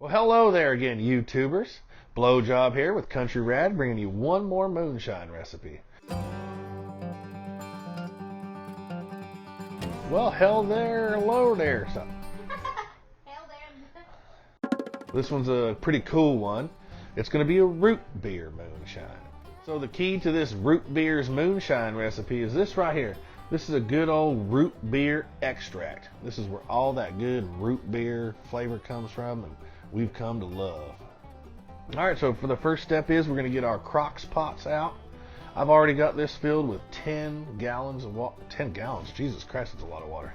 Well, hello there again, YouTubers. Blowjob here with Country Rad, bringing you one more moonshine recipe. Well, hello there. So, this one's a pretty cool one. It's going to be a root beer moonshine. So the key to this root beer's moonshine recipe is this right here. This is a good old root beer extract. This is where all that good root beer flavor comes from, and we've come to love. Alright, so for the first step is we're going to get our crock pots out. I've already got this filled with 10 gallons of water. 10 gallons? Jesus Christ, it's a lot of water.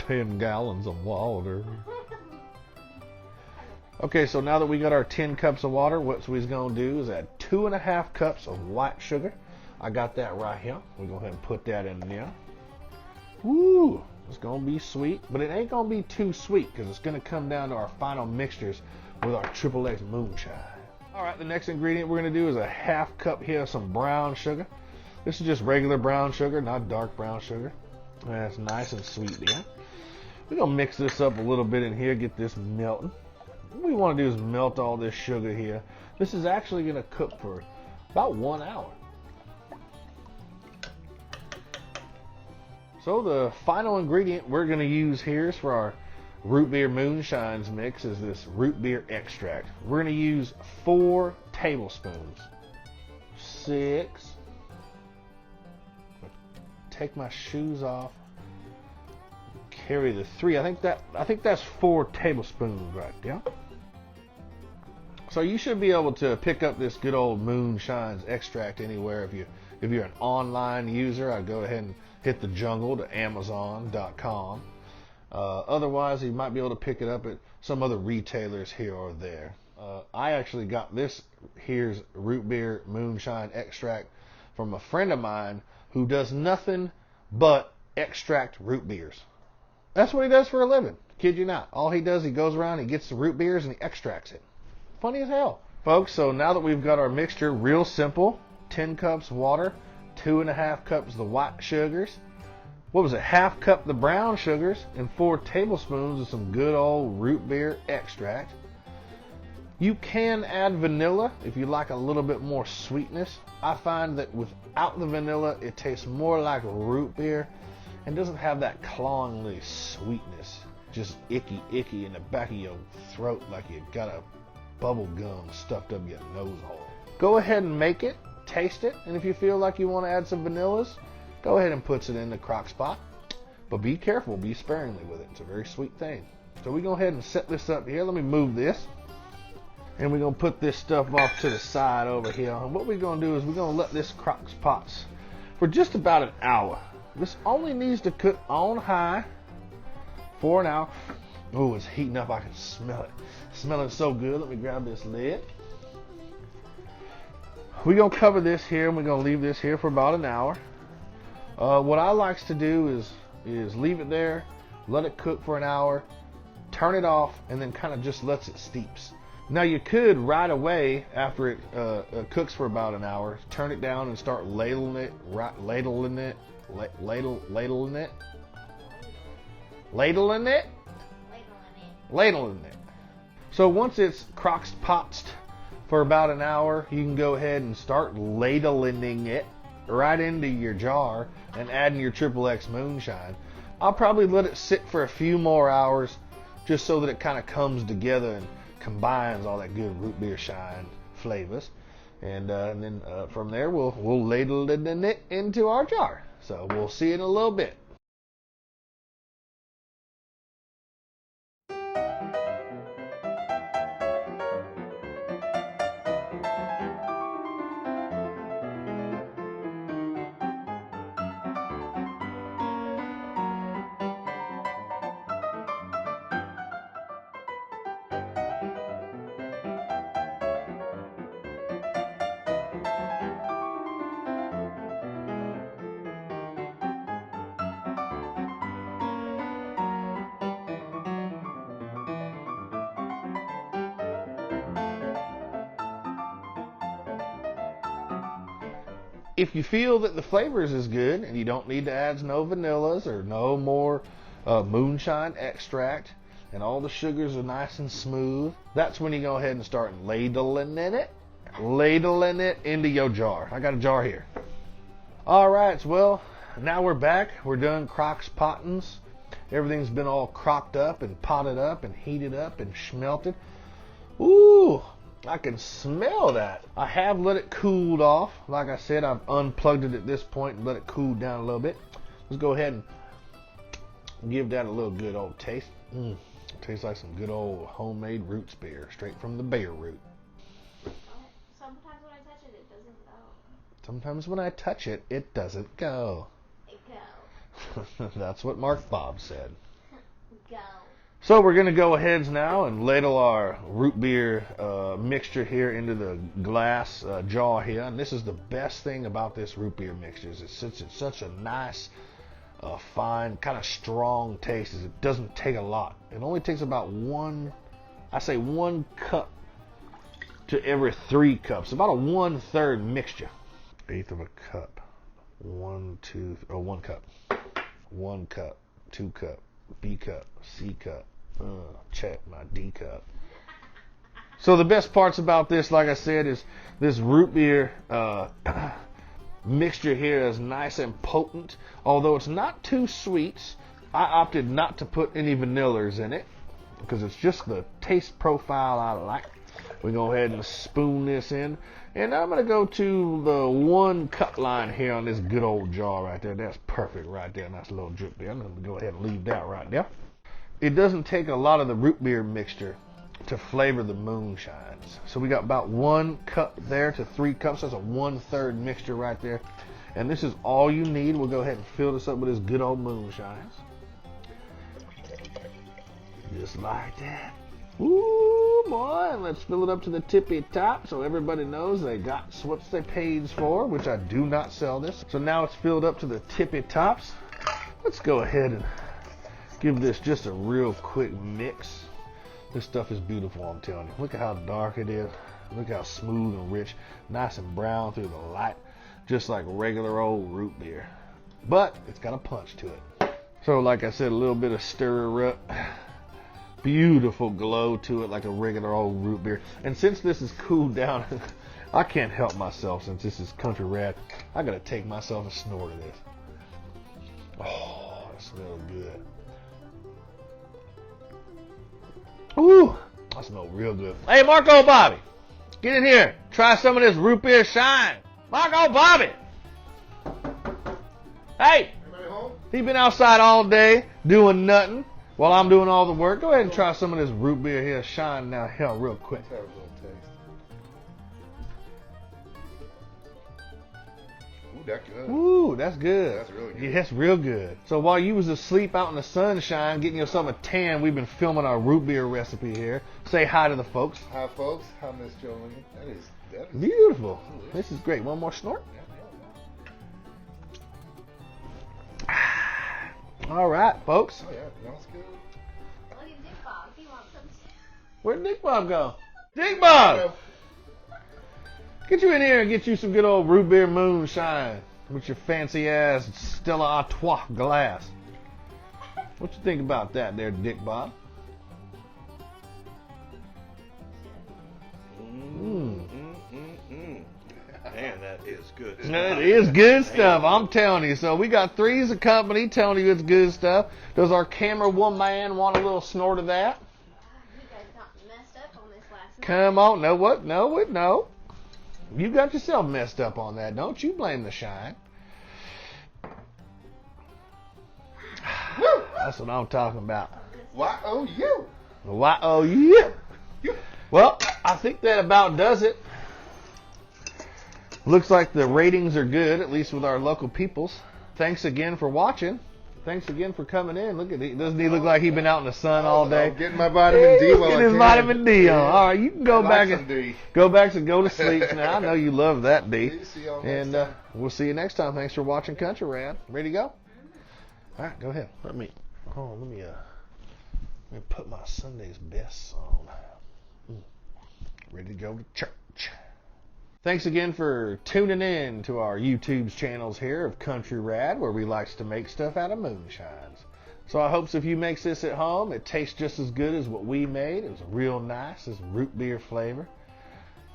10 gallons of water. Okay, so now that we got our 10 cups of water, what we're going to do is add 2.5 cups of white sugar. I got that right here. We'll go ahead and put that in there. Woo! It's going to be sweet, but it ain't going to be too sweet because it's going to come down to our final mixtures with our XXX moonshine. Alright, the next ingredient we're going to do is a 1/2 cup here of some brown sugar. This is just regular brown sugar, not dark brown sugar. That's nice and sweet there. We're going to mix this up a little bit in here, get this melting. What we want to do is melt all this sugar here. This is actually going to cook for about 1 hour. So the final ingredient we're going to use here is for our root beer moonshines mix is this root beer extract. We're going to use 4 tablespoons. 6. Take my shoes off. Carry the 3. I think that's 4 tablespoons right there. So you should be able to pick up this good old moonshines extract anywhere. If you're an online user, I'd go ahead and hit the jungle to Amazon.com. Otherwise, you might be able to pick it up at some other retailers here or there. I actually got this here's root beer moonshine extract from a friend of mine who does nothing but extract root beers. That's what he does for a living. Kid you not. All he does, he goes around, he gets the root beers and he extracts it. Funny as hell. Folks, so now that we've got our mixture, real simple, 10 cups water, 2.5 cups of the white sugars, what was it, 1/2 cup the brown sugars, and 4 tablespoons of some good old root beer extract. You can add vanilla if you like a little bit more sweetness. I find that without the vanilla, it tastes more like root beer and doesn't have that clawingly sweetness. Just icky in the back of your throat like you got a bubble gum stuffed up your nose hole. Go ahead and make it, taste it, and if you feel like you want to add some vanillas, go ahead and put it in the crock pot. But be careful, be sparingly with it. It's a very sweet thing. So we go ahead and set this up here. Let me move this. And we're going to put this stuff off to the side over here. And what we're going to do is we're going to let this crock pot for just about an hour. This only needs to cook on high for an hour. Oh, it's heating up. I can smell it. It's smelling so good. Let me grab this lid. We're going to cover this here and we're going to leave this here for about an hour. What I likes to do is leave it there, let it cook for an hour, turn it off, and then kind of just lets it steeps. Now you could right away after it cooks for about an hour, turn it down and start ladling it. So once it's crock potted for about an hour, you can go ahead and start ladling it right into your jar and adding your XXX moonshine. I'll probably let it sit for a few more hours just so that it kind of comes together and combines all that good root beer shine flavors. And then from there we'll ladle it into our jar. So we'll see you in a little bit. If you feel that the flavors is good and you don't need to add no vanillas or no more moonshine extract, and all the sugars are nice and smooth, that's when you go ahead and start ladling it into your jar. I got a jar here. All right, well, now we're back. We're done crock pottings. Everything's been all crocked up and potted up and heated up and schmelted. Ooh, I can smell that. I have let it cool off. Like I said, I've unplugged it at this point and let it cool down a little bit. Let's go ahead and give that a little good old taste. Tastes like some good old homemade roots beer, straight from the bear root. Sometimes when I touch it, it doesn't go. Sometimes when I touch it, it doesn't go. It go. That's what Mark Bob said. Go. So we're going to go ahead now and ladle our root beer mixture here into the glass jar here. And this is the best thing about this root beer mixture. It's such a nice, fine, kind of strong taste. It doesn't take a lot. It only takes about one cup to every 3 cups. About a 1/3 mixture. 1/8 of a cup. 1 cup. 1 cup. 2 cup. B cup. C cup. Check my D cup. So the best parts about this, like I said, is this root beer mixture here is nice and potent. Although it's not too sweet, I opted not to put any vanillas in it because it's just the taste profile I like. We go ahead and spoon this in, and I'm going to go to the 1 cup line here on this good old jar right there. That's perfect right there. Nice little drip there. I'm going to go ahead and leave that right there. It doesn't take a lot of the root beer mixture to flavor the moonshines. So we got about 1 cup there to 3 cups. That's a 1/3 mixture right there. And this is all you need. We'll go ahead and fill this up with this good old moonshines. Just like that. Ooh, boy, and let's fill it up to the tippy top so everybody knows they got what they paid for, which I do not sell this. So now it's filled up to the tippy tops. Let's go ahead and give this just a real quick mix. This stuff is beautiful, I'm telling you. Look at how dark it is. Look how smooth and rich, nice and brown through the light, just like regular old root beer. But it's got a punch to it. So like I said, a little bit of stir up. Beautiful glow to it like a regular old root beer. And since this is cooled down, I can't help myself since this is Country Rad. I gotta take myself a snort of this. Oh, it smells good. Ooh, I smell real good. Hey, Marco Bobby, get in here. Try some of this root beer shine. Marco Bobby. Hey, Anybody home? he been outside all day doing nothing. While I'm doing all the work, go ahead and try some of this root beer here, shine now, hell, real quick. Let's have a little taste. Ooh, that's good. Ooh, that's good. That's really good. Yeah, that's real good. So while you was asleep out in the sunshine, getting yourself a tan, we've been filming our root beer recipe here. Say hi to the folks. Hi, folks. Hi, Miss Jolene. That is Beautiful. This is great. One more snort. All right, folks. Oh, yeah. That's good. Look at Dick Bob. He wants some too. Where'd Dick Bob go? Dick Bob! Get you in here and get you some good old root beer moonshine with your fancy ass Stella Artois glass. What you think about that there, Dick Bob? Man, that is good. It is good stuff, I'm telling you. So we got Three's a company telling you it's good stuff. Does our camera woman want a little snort of that? You guys got messed up on this last night. Come on. No, what? No. You got yourself messed up on that. Don't you blame the shine. That's what I'm talking about. Y-O-U. Y-O-U. Well, I think that about does it. Looks like the ratings are good, at least with our local peoples. Thanks again for watching. Thanks again for coming in. Look at it. Doesn't he look like he's been out in the sun all day? I'm getting my vitamin D while I Getting can. his vitamin D on. All right, you can go I like back some and D. go to sleep now. I know you love that D. See y'all next And time. we'll see you next time. Thanks for watching Country Rad. Ready to go? All right, go ahead. Let me put my Sunday's best on. Ready to go to church. Thanks again for tuning in to our YouTube channels here of Country Rad, where we likes to make stuff out of moonshines. So I hope if you make this at home, it tastes just as good as what we made. It was real nice. It's root beer flavor.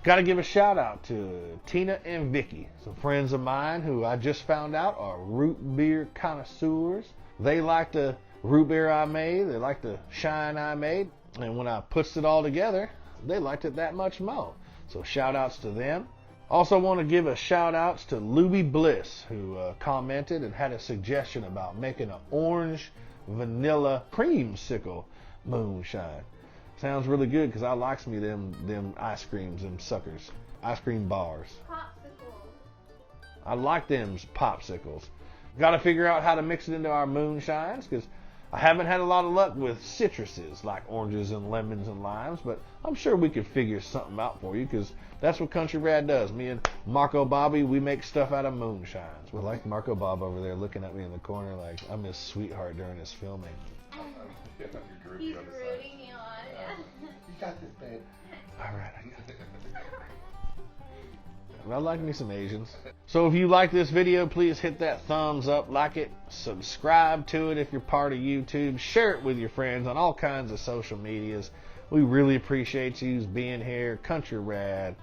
Got to give a shout out to Tina and Vicky, some friends of mine who I just found out are root beer connoisseurs. They like the root beer I made. They like the shine I made. And when I puts it all together, they liked it that much more. So shout outs to them. Also want to give a shout outs to Luby Bliss, who commented and had a suggestion about making an orange vanilla creamsicle moonshine. Sounds really good because I likes me them ice creams, them suckers, ice cream bars. Popsicles. I like them popsicles. Got to figure out how to mix it into our moonshines because I haven't had a lot of luck with citruses like oranges and lemons and limes, but I'm sure we could figure something out for you because that's what Country Rad does. Me and Marco Bobby, we make stuff out of moonshines. We're like Marco Bob over there looking at me in the corner like I'm his sweetheart during this filming. He's rooting you on. Yeah. You got this, babe. All right, I got it. I like me some Asians. So if you like this video, please hit that thumbs up, like it, subscribe to it if you're part of YouTube, share it with your friends on all kinds of social medias. We really appreciate you being here. Country Rad,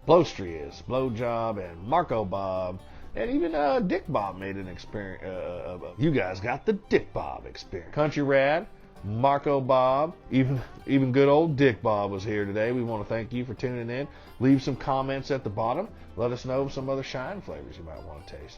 Blowstrius, Blowjob, and Marco Bob, and even Dick Bob made an experience. You guys got the Dick Bob experience. Country Rad, Marco Bob, even good old Dick Bob was here today. We want to thank you for tuning in. Leave some comments at the bottom. Let us know some other shine flavors you might want to taste.